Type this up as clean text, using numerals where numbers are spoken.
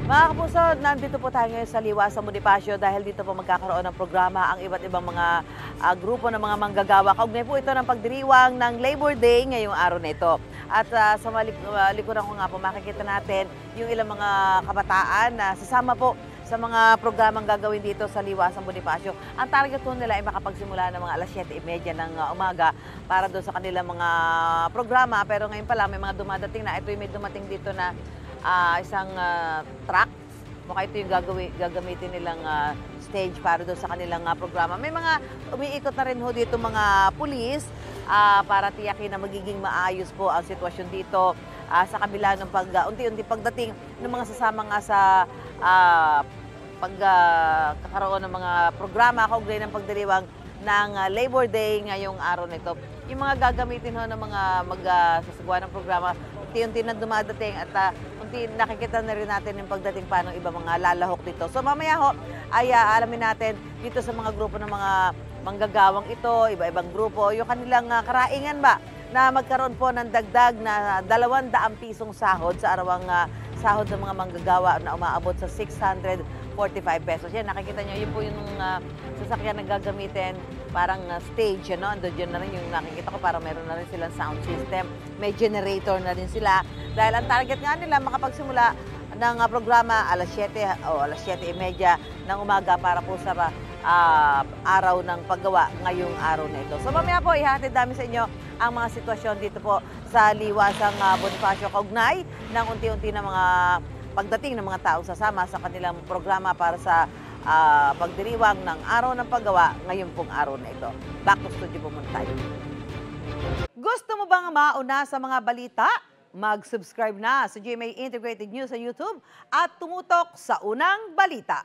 Mga kapuso, nandito po tayo ngayon sa Liwasang Bonifacio dahil dito po magkakaroon ng programa ang iba't ibang mga grupo ng mga manggagawa. Kaugnay po ito ng pagdiriwang ng Labor Day ngayong araw na ito. At sa likuran ko nga po makikita natin yung ilang mga kabataan na sasama po sa mga programang gagawin dito sa Liwasang Bonifacio. Ang target po nila ay makapagsimula ng mga alas 7:30 ng umaga para doon sa kanilang mga programa. Pero ngayon pa lang may mga dumadating na. Ito yung may dumating dito na isang truck. Mukha ito yung gagamitin nilang stage para doon sa kanilang programa. May mga umiikot na rin ho dito mga pulis para tiyakin na magiging maayos po ang sitwasyon dito sa kabila ng unti-unti pagdating ng mga sasama nga sa pagkakaroon ng mga programa kaugnay ng pagdiriwang ng Labor Day ngayong araw na ito. Yung mga gagamitin ho ng mga magsasagawa ng programa, unti-unti na dumadating at nakikita na rin natin yung pagdating pa ng iba mga lalahok dito. So mamaya ho ay alamin natin dito sa mga grupo ng mga manggagawang ito, iba-ibang grupo, yung kanilang karaingan ba na magkaroon po ng dagdag na 200 pisong sahod sa arawang sahod ng mga manggagawa na umaabot sa 645 pesos. Yan, nakikita nyo, yun po yung sasakyan na gagamitin, parang stage, ano? Ando dyan na rin yung nakikita ko, parang meron na rin silang sound system. May generator na rin sila. Dahil ang target nga nila, makapagsimula ng programa alas 7 o alas 7:30 ng umaga para po sa araw ng paggawa ngayong araw na ito. So mamaya po, ihatid namin sa inyo ang mga sitwasyon dito po sa Liwasang Bonifacio kaugnay ng unti-unti na mga pagdating ng mga taong sasama sa kanilang programa para sa pagdiriwang ng araw ng paggawa ngayon pong araw na ito. Back to studio po muna tayo. Gusto mo bang mauna sa mga balita? Mag-subscribe na sa GMA Integrated News sa YouTube at tumutok sa unang balita.